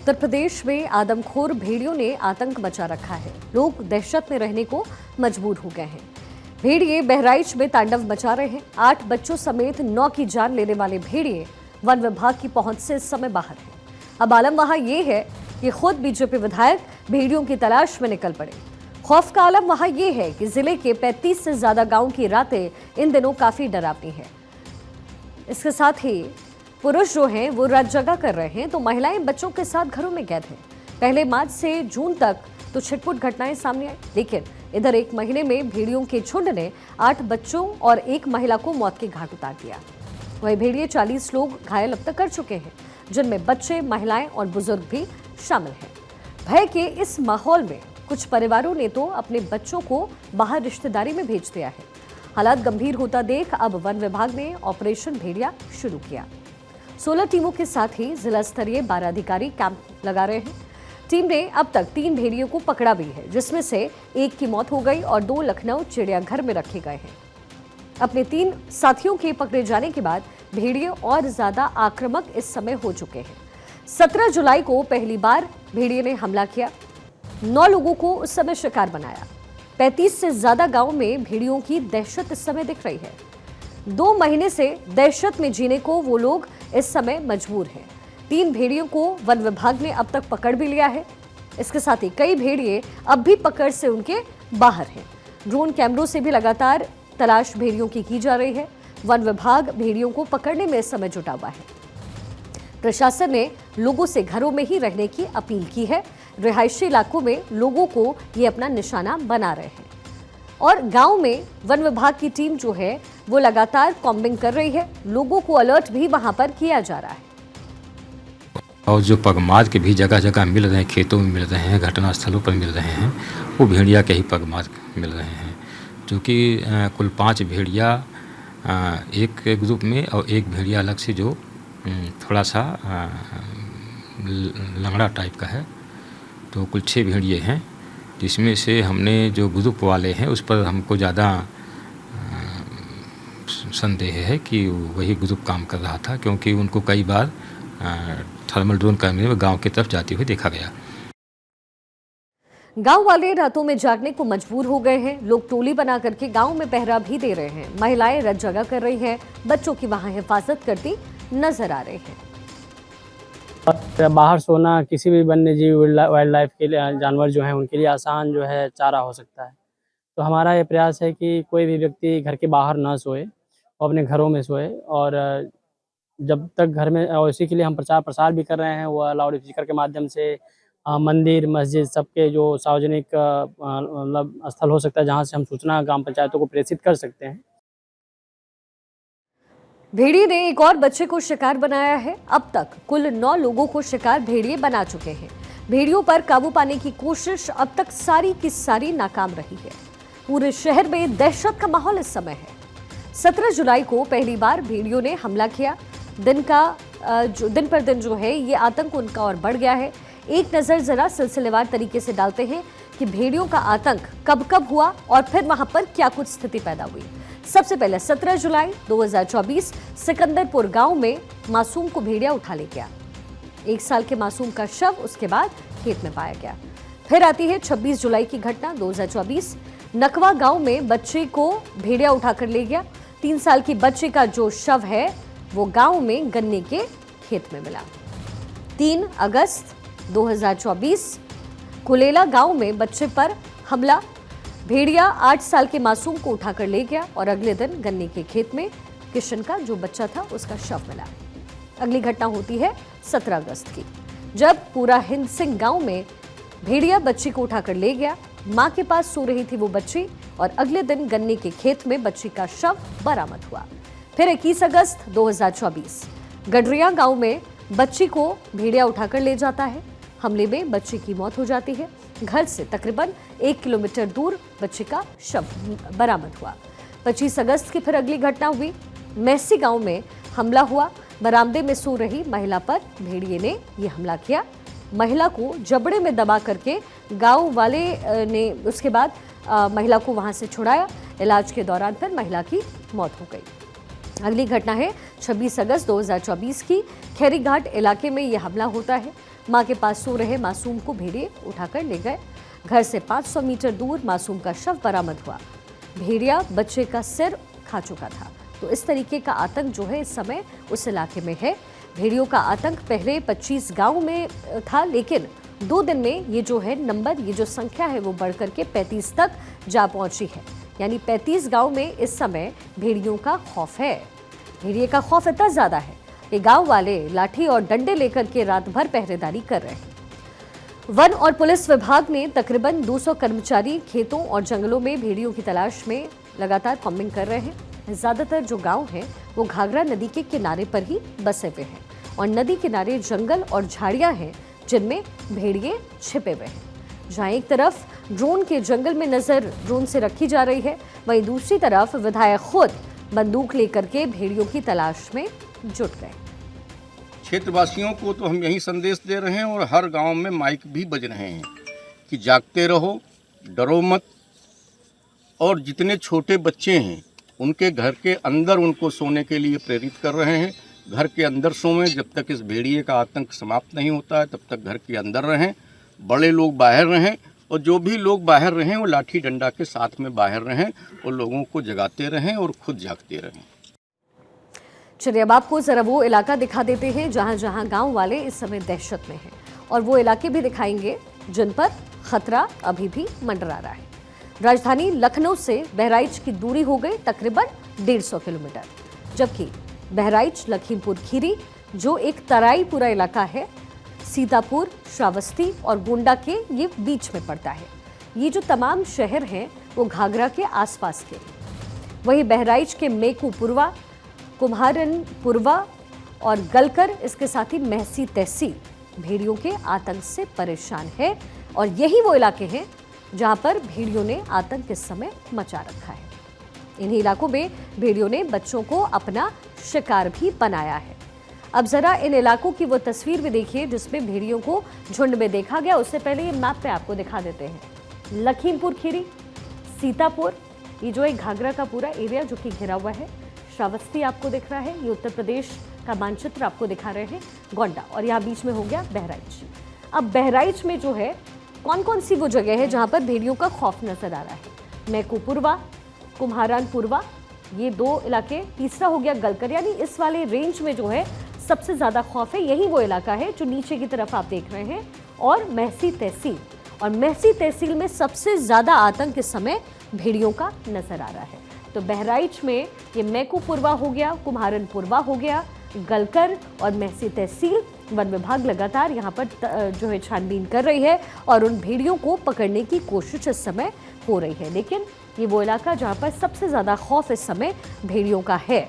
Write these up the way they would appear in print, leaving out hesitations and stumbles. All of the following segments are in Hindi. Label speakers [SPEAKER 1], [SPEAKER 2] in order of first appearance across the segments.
[SPEAKER 1] उत्तर प्रदेश में आदमखोर भेड़ियों ने आतंक मचा रखा है। लोग दहशत में रहने को मजबूर हो गए हैं। भेड़िए बहराइच में तांडव मचा रहे हैं। 8 बच्चों समेत 9 की जान लेने वाले भेड़िए वन विभाग की पहुंच से इस समय बाहर हैं। अब आलम वहां ये है कि खुद बीजेपी विधायक भेड़ियों की तलाश में निकल पड़े। खौफ का आलम वहां ये है कि जिले के 35 से ज्यादा गांव की रातें इन दिनों काफी डरावनी है। इसके साथ ही पुरुष जो हैं वो रात जगा कर रहे हैं, तो महिलाएं बच्चों के साथ घरों में कैद हैं। पहले मार्च से जून तक तो छिटपुट घटनाएं सामने आई, लेकिन इधर एक महीने में भेड़ियों के झुंड ने 8 बच्चों और 1 महिला को मौत के घाट उतार दिया। वही भेड़िए 40 लोग घायल अब तक कर चुके हैं, जिनमें बच्चे, महिलाएं और बुजुर्ग भी शामिल हैं। भय के इस माहौल में कुछ परिवारों ने तो अपने बच्चों को बाहर रिश्तेदारी में भेज दिया है। हालात गंभीर होता देख अब वन विभाग ने ऑपरेशन भेड़िया शुरू किया। 16 टीमों के साथ ही जिला स्तरीय 12 अधिकारी कैंप लगा रहे हैं। टीम ने अब तक 3 भेड़ियों को पकड़ा भी है, जिसमें से 1 की मौत हो गई और 2 लखनऊ चिड़ियाघर में रखे गए हैं। अपने 3 साथियों के पकड़े जाने के बाद भेड़िए और ज्यादा आक्रामक इस समय हो चुके हैं। 17 जुलाई को पहली बार भेड़िए ने हमला किया। 9 लोगों को उस समय शिकार बनाया। 35 से ज्यादा गांव में भेड़ियों की दहशत इस समय दिख रही है। 2 महीने से दहशत में जीने को वो लोग इस समय मजबूर हैं। 3 भेड़ियों को वन विभाग ने अब तक पकड़ भी लिया है। इसके साथ ही कई भेड़िए अब भी पकड़ से उनके बाहर हैं। ड्रोन कैमरों से भी लगातार तलाश भेड़ियों की जा रही है। वन विभाग भेड़ियों को पकड़ने में इस समय जुटा हुआ है। प्रशासन ने लोगों से घरों में ही रहने की अपील की है। रिहायशी इलाकों में लोगों को ये अपना निशाना बना रहे हैं और गांव में वन विभाग की टीम जो है वो लगातार कॉम्बिंग कर रही है। लोगों को अलर्ट भी वहां पर किया जा रहा है।
[SPEAKER 2] और जो पगमार्क के भी जगह जगह मिल रहे हैं, खेतों में मिल रहे हैं, घटनास्थलों पर मिल रहे हैं, वो भेड़िया के ही पगमार्क मिल रहे हैं। जो कि कुल 5 भेड़िया एक ग्रुप में और 1 भेड़िया अलग से जो थोड़ा सा लंगड़ा टाइप का है। तो कुल 6 भेड़िए हैं, जिसमें से हमने जो ग्रुप वाले हैं उस पर हमको ज़्यादा संदेह है कि वही ग्रुप काम कर रहा था, क्योंकि उनको कई बार थर्मल ड्रोन कैमरे में गांव की तरफ जाते हुए देखा गया।
[SPEAKER 1] गांव वाले रातों में जागने को मजबूर हो गए हैं। लोग टोली बना करके गांव में पहरा भी दे रहे हैं। महिलाएं रात जगा कर रही हैं, बच्चों की वहां हिफाजत करती नजर आ रही हैं।
[SPEAKER 3] बाहर सोना किसी भी वन्य जीव वाइल्ड लाइफ के लिए जानवर जो हैं उनके लिए आसान जो है चारा हो सकता है। तो हमारा ये प्रयास है कि कोई भी व्यक्ति घर के बाहर ना सोए और अपने घरों में सोए, और जब तक घर में, और इसी के लिए हम प्रचार प्रसार भी कर रहे हैं वो लाउड स्पीकर के माध्यम से। मंदिर, मस्जिद, सबके जो सार्वजनिक मतलब स्थल हो सकता है जहाँ से हम सूचना ग्राम पंचायतों को प्रेषित कर सकते हैं।
[SPEAKER 1] भेड़िए ने एक और बच्चे को शिकार बनाया है। अब तक कुल 9 लोगों को शिकार भेड़िए बना चुके हैं। भेड़ियों पर काबू पाने की कोशिश अब तक सारी की सारी नाकाम रही है। पूरे शहर में दहशत का माहौल इस समय है। 17 जुलाई को पहली बार भेड़ियों ने हमला किया। दिन पर दिन जो है ये आतंक उनका और बढ़ गया है। एक नजर जरा सिलसिलेवार तरीके से डालते हैं कि भेड़ियों का आतंक कब कब हुआ और फिर वहां पर क्या कुछ स्थिति पैदा हुई। सबसे पहले 17 जुलाई 2024 सिकंदरपुर गांव में मासूम को भेड़िया उठा ले गया। 1 साल के मासूम का शव उसके बाद खेत में पाया गया। फिर आती है 26 जुलाई की घटना 2024। नकवा गांव में बच्चे को भेड़िया उठाकर ले गया। 3 साल की बच्चे का जो शव है वो गांव में गन्ने के खेत में मिला। 3 अगस्त 2024 कुलेला गांव में बच्चे पर हमला। भेड़िया 8 साल के मासूम को उठाकर ले गया और अगले दिन गन्ने के खेत में किशन का जो बच्चा था उसका शव मिला। अगली घटना होती है 17 अगस्त की, जब पूरा हिंद सिंह गांव में भेड़िया बच्ची को उठाकर ले गया। मां के पास सो रही थी वो बच्ची और अगले दिन गन्ने के खेत में बच्ची का शव बरामद हुआ। फिर 21 अगस्त 2024 गडरिया गांव में बच्ची को भेड़िया उठाकर ले जाता है। हमले में बच्ची की मौत हो जाती है। घर से तकरीबन 1 किलोमीटर दूर बच्ची का शव बरामद हुआ। 25 अगस्त की फिर अगली घटना हुई। मैसी गांव में हमला हुआ। बरामदे में सो रही महिला पर भेड़िए ने यह हमला किया। महिला को जबड़े में दबा करके गांव वाले ने उसके बाद महिला को वहां से छुड़ाया। इलाज के दौरान फिर महिला की मौत हो गई। अगली घटना है 26 अगस्त 2024 की। खैरीघाट इलाके में यह हमला होता है। मां के पास सो रहे मासूम को भेड़िए उठाकर ले गए। घर से 500 मीटर दूर मासूम का शव बरामद हुआ। भेड़िया बच्चे का सिर खा चुका था। तो इस तरीके का आतंक जो है इस समय उस इलाके में है। भेड़ियों का आतंक पहले 25 गांव में था, लेकिन 2 दिन में ये जो है नंबर, ये जो संख्या है वो बढ़ करके 35 तक जा पहुंची है। यानी 35 गांव में इस समय भेड़ियों का खौफ है। भेड़िए का खौफ इतना ज्यादा है कि गांव वाले लाठी और डंडे लेकर के रात भर पहरेदारी कर रहे हैं। वन और पुलिस विभाग ने तकरीबन 200 कर्मचारी खेतों और जंगलों में भेड़ियों की तलाश में लगातार कॉम्बिंग कर रहे हैं। ज्यादातर जो गांव हैं वो घाघरा नदी के किनारे पर ही बसे हुए हैं और नदी किनारे जंगल और झाड़ियां हैं जिनमें भेड़िए छिपे हुए हैं। जहां एक तरफ ड्रोन के जंगल में नजर ड्रोन से रखी जा रही है, वहीं दूसरी तरफ विधायक खुद बंदूक लेकर के भेड़ियों की तलाश में जुट गए।
[SPEAKER 4] क्षेत्रवासियों को तो हम यही संदेश दे रहे हैं और हर गांव में माइक भी बज रहे हैं कि जागते रहो, डरो मत। और जितने छोटे बच्चे हैं उनके घर के अंदर उनको सोने के लिए प्रेरित कर रहे हैं। घर के अंदर सोएं, जब तक इस भेड़िए का आतंक समाप्त नहीं होता है तब तक घर के अंदर रहें। बड़े लोग बाहर रहें और जो भी लोग बाहर रहें वो लाठी डंडा के साथ में बाहर रहें और लोगों को जगाते रहें और खुद जागते रहें।
[SPEAKER 1] चलिए अब आपको जरा वो इलाका दिखा देते हैं जहां जहां गांव वाले इस समय दहशत में हैं, और वो इलाके भी दिखाएंगे जिन पर खतरा अभी भी मंडरा रहा है। राजधानी लखनऊ से बहराइच की दूरी हो गई तकरीबन 150 किलोमीटर, जबकि बहराइच लखीमपुर खीरी जो एक तराई पूरा इलाका है, सीतापुर, श्रावस्ती और गोंडा के ये बीच में पड़ता है। ये जो तमाम शहर हैं वो घाघरा के आसपास के। वहीं बहराइच के मेकूपुरवा, कुम्हारनपुरवा और गलकर, इसके साथ ही महसी तहसील भेड़ियों के आतंक से परेशान है और यही वो इलाके हैं जहां पर भेड़ियों ने आतंक इस समय मचा रखा है। इन्हीं इलाकों में भेड़ियों ने बच्चों को अपना शिकार भी बनाया है। अब जरा इन इलाकों की वो तस्वीर भी देखिए जिसमें भेड़ियों को झुंड में देखा गया। उससे पहले ये मैप पे आपको दिखा देते हैं। लखीमपुर खीरी, सीतापुर, ये जो एक घाघरा का पूरा एरिया जो कि घिरा हुआ है। श्रावस्ती आपको दिख रहा है, ये उत्तर प्रदेश का मानचित्र आपको दिखा रहे हैं, गोंडा, और यहाँ बीच में हो गया बहराइच। अब बहराइच में जो है कौन कौन सी वो जगह है जहाँ पर भेड़ियों का खौफ नजर आ रहा है। मैकूपुरवा, कुम्हारनपुरवा, ये 2 इलाके। तीसरा हो गया गलकर, यानी इस वाले रेंज में जो है सबसे ज़्यादा खौफ है। यही वो इलाका है जो नीचे की तरफ आप देख रहे हैं। और महसी तहसील, और महसी तहसील में सबसे ज़्यादा आतंक इस समय भेड़ियों का नजर आ रहा है। तो बहराइच में ये मैकूपुरवा हो गया, कुम्हारनपुरवा हो गया, गलकर और महसी तहसील। वन विभाग लगातार यहाँ पर जो है छानबीन कर रही है और उन भेड़ियों को पकड़ने की कोशिश इस समय हो रही है। लेकिन ये वो इलाका जहाँ पर सबसे ज़्यादा खौफ इस समय भेड़ियों का है।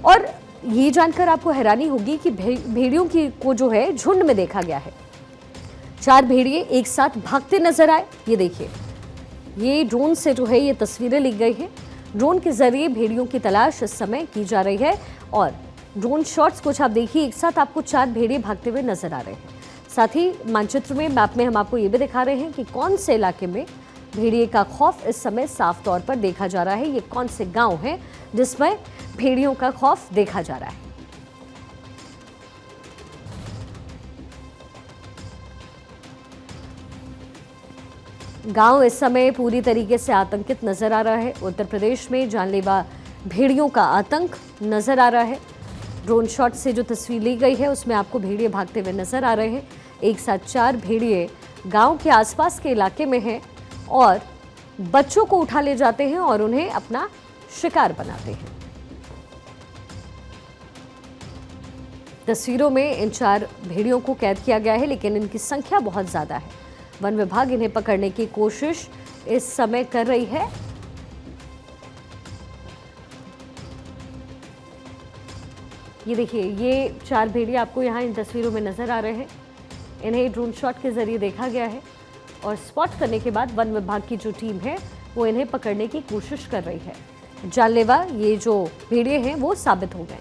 [SPEAKER 1] और ये जानकर आपको हैरानी होगी कि भेड़ियों की को जो है झुंड में देखा गया है। 4 भेड़िए एक साथ भागते नजर आए। ये देखिए, ये ड्रोन से जो है ये तस्वीरें ली गई हैं। ड्रोन के जरिए भेड़ियों की तलाश इस समय की जा रही है और ड्रोन शॉट्स कुछ आप देखिए, एक साथ आपको 4 भेड़िए भागते हुए नजर आ रहे हैं। साथ ही मानचित्र में, मैप में हम आपको ये भी दिखा रहे हैं कि कौन से इलाके में भेड़िए का खौफ इस समय साफ तौर पर देखा जा रहा है। ये कौन से गांव हैं जिसमें भेड़ियों का खौफ देखा जा रहा है। गांव इस समय पूरी तरीके से आतंकित नजर आ रहा है। उत्तर प्रदेश में जानलेवा भेड़ियों का आतंक नजर आ रहा है। ड्रोन शॉट से जो तस्वीर ली गई है उसमें आपको भेड़िए भागते हुए नजर आ रहे हैं। एक साथ 4 भेड़िए गांव के आसपास के इलाके में हैं और बच्चों को उठा ले जाते हैं और उन्हें अपना शिकार बनाते हैं। तस्वीरों में इन 4 भेड़ियों को कैद किया गया है, लेकिन इनकी संख्या बहुत ज्यादा है। वन विभाग इन्हें पकड़ने की कोशिश इस समय कर रही है। ये देखिए, ये 4 भेड़िए आपको यहाँ इन तस्वीरों में नजर आ रहे हैं। इन्हें ड्रोन शॉट के जरिए देखा गया है और स्पॉट करने के बाद वन विभाग की जो टीम है वो इन्हें पकड़ने की कोशिश कर रही है। जानलेवा ये जो भेड़िए हैं वो साबित हो गए।